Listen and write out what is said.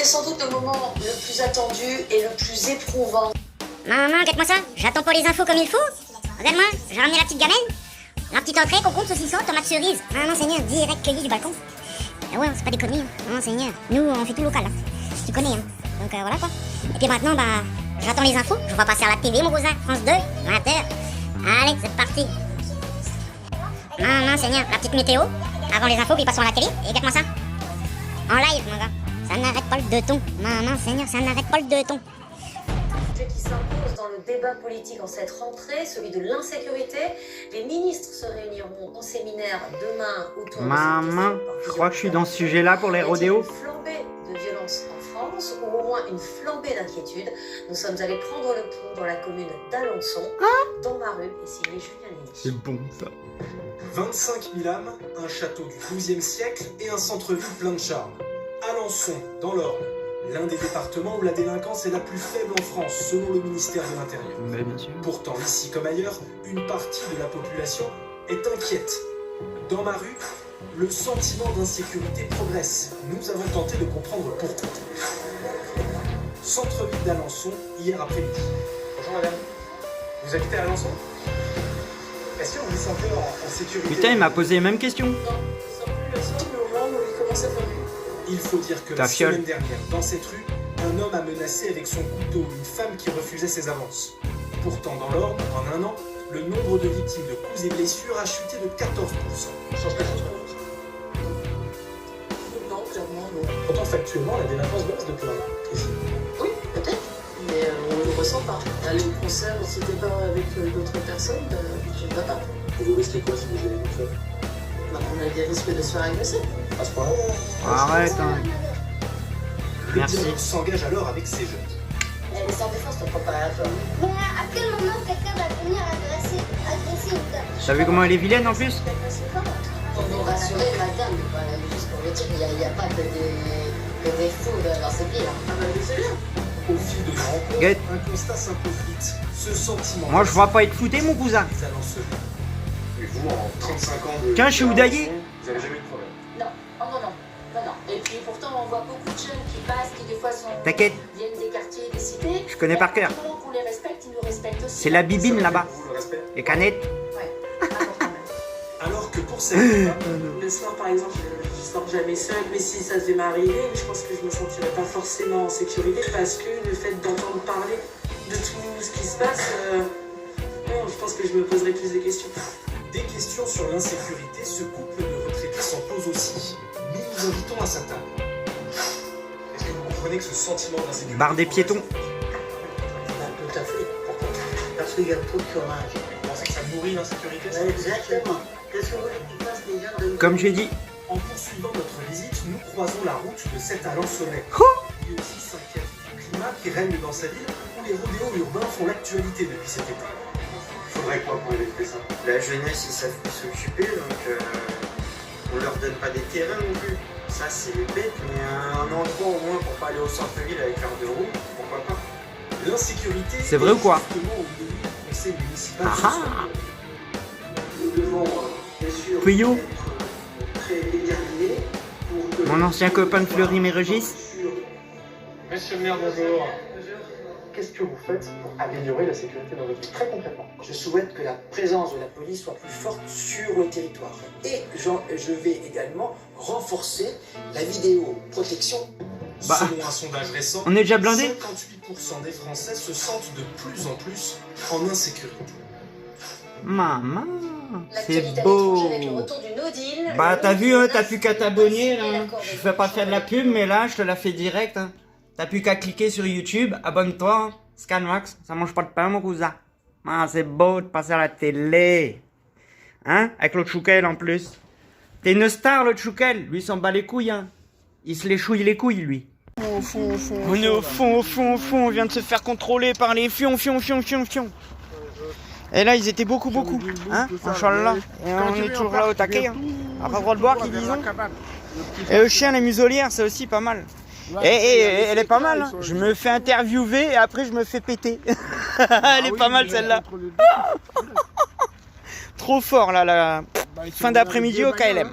sans doute le moment le plus attendu et le plus éprouvant. Maman, regarde-moi ça, j'attends pas les infos comme il faut. Regarde-moi, j'ai ramené la petite gamelle. La petite entrée, concombre, saucisson, tomate cerise. Maman Seigneur, direct cueilli du balcon. Ah ouais, c'est pas des conneries, hein. Maman Seigneur. Nous, on fait tout local, là. Tu connais, hein. Donc voilà quoi. Et puis maintenant, bah, j'attends les infos. Je vois passer à la télé, mon cousin. France 2, 20h. Allez, c'est parti. Maman Seigneur, la petite météo. Avant les infos, puis passons à la télé. Et regarde-moi ça. En live, mon gars. Ça n'arrête pas le deux tons. Maman Seigneur, ça n'arrête pas le deux tons. Qui s'impose dans le débat politique en cette rentrée, celui de l'insécurité. Les ministres se réuniront en séminaire demain autour de Maman, je crois que je suis dans ce sujet-là pour les rodéos. Une flambée de violence en France, ou au moins une flambée d'inquiétude. Nous sommes allés prendre le pouls dans la commune d'Alençon, dans ma rue, et signé Julien Lévy. C'est bon ça. 25 000 âmes, un château du XIIe siècle et un centre-ville plein de charme. Alençon, dans l'Orne, l'un des départements où la délinquance est la plus faible en France, selon le ministère de l'Intérieur. Mais bien sûr. Pourtant, ici comme ailleurs, une partie de la population est inquiète. Dans ma rue, le sentiment d'insécurité progresse. Nous avons tenté de comprendre pourquoi. Centre-ville d'Alençon, hier après-midi. Bonjour madame. Vous habitez à Alençon? Est-ce que vous vous sentez en sécurité? Putain, il m'a posé les mêmes questions. Non, ce sera plus le seul moment où il commence à faire nuit. Il faut dire que la semaine dernière, dans cette rue, un homme a menacé avec son couteau une femme qui refusait ses avances. Pourtant, dans l'Orne, en un an, le nombre de victimes de coups et blessures a chuté de 14%. Ça change quelque chose pour vous? Non, clairement, non. Pourtant, factuellement, la délinquance baisse depuis un an, ici. Oui, peut-être, mais on ne le ressent pas. Aller au concert, si t'es pas avec d'autres personnes, je ne vais pas. Vous risquez quoi si vous allez tout seul? Bah, on a des risques de se faire agresser. À ce point-là? Arrête, hein. Le Merci. dialogue s'engage alors avec ces jeunes. Elle est sans défense, ton papa à la fin. Mais à quel moment quelqu'un va venir agresser une dame? T'as vu comment elle est vilaine en plus? Pour nous rassurer, madame, voilà, juste pour le dire, il n'y a pas que des fous dans ce pays. Ah bah, c'est bien. Au fil de nos rencontres, Get. un constat s'impose vite. Ce sentiment. Moi, je vois pas être fouté, mon cousin. Les Alençons. Et vous, en 35 ans de. Tiens, je suis Oudaillé. Vous avez jamais eu de problème? Non, oh non. Et puis pourtant, on voit beaucoup de jeunes qui passent, qui des fois T'inquiète. viennent des quartiers, des cités. Je connais par cœur. Pendant qu'on les respecte, ils nous respectent aussi. C'est la bibine là-bas. Vous, le respect? Les canettes. Ouais, important même. Alors que pour cette femme, Le soir, par exemple, je sors jamais seule, mais si ça devait m'arriver, je pense que je me sentirais pas forcément en sécurité parce que le fait d'entendre parler de tout ce qui se passe, non, je pense que je me poserais plus de questions. des questions sur l'insécurité, ce couple de retraités s'en pose aussi. Nous nous invitons à sa table. Est-ce que vous comprenez que ce sentiment d'insécurité. Barre des piétons. Tout à fait. Pourquoi? Parce qu'il y a trop de chômage. Vous pensez que ça nourrit l'insécurité? Ouais, exactement. Qu'est-ce que vous voulez qu'ils fassent les gens de... Comme j'ai dit. En poursuivant notre visite, nous croisons la route de cet Alençonnais. Lui aussi s'inquiète du climat qui règne dans sa ville, où les rodéos urbains font l'actualité depuis cet été. Il faudrait quoi pour éviter ça? La jeunesse, ils savent plus s'occuper, donc on leur donne pas des terrains non plus. Ça, c'est bête, mais un endroit au moins pour pas aller au centre-ville avec leur deux roues, pourquoi pas? L'insécurité. C'est vrai ou quoi? Justement au milieu du conseil municipal. Ah ah. Nous devons, bien sûr, Puyot. être très déterminés pour que... Mon ancien copain de Fleury-Mérogis. Monsieur le maire, bonjour. Qu'est-ce que vous faites pour améliorer la sécurité dans votre ville, très concrètement? Je souhaite que la présence de la police soit plus forte sur le territoire. Et je vais également renforcer la vidéoprotection. Bah, Selon un sondage récent, on est déjà blindé? 58% des Français se sentent de plus en plus en insécurité. Maman, c'est L'actualité beau. avec le retour du no deal. Bah t'as vu, hein, t'as plus qu'à t'abonner L'accord là. de Je vais pas faire de la pub, mais là je te la fais direct. Hein. T'as plus qu'à cliquer sur YouTube, abonne-toi, hein. Scanmax, ça mange pas de pain mon cousin. Ah, c'est beau de passer à la télé. Hein, avec l'autre chouquel en plus. T'es une star l'autre chouquel, lui il s'en bat les couilles hein. Il se les chouille les couilles lui. On est au fond, on vient de se faire contrôler par les fions. Et là, ils étaient beaucoup. Hein, Inch'Allah. Et on est toujours là au taquet. Hein. On a pas le droit de boire, qu'ils disent. Et le chien, les muselières, c'est aussi pas mal. Et elle est pas mal. Hein. Je me fais interviewer et après, je me fais péter. Elle est pas mal, celle-là. Trop fort, là. Fin d'après-midi au KLM.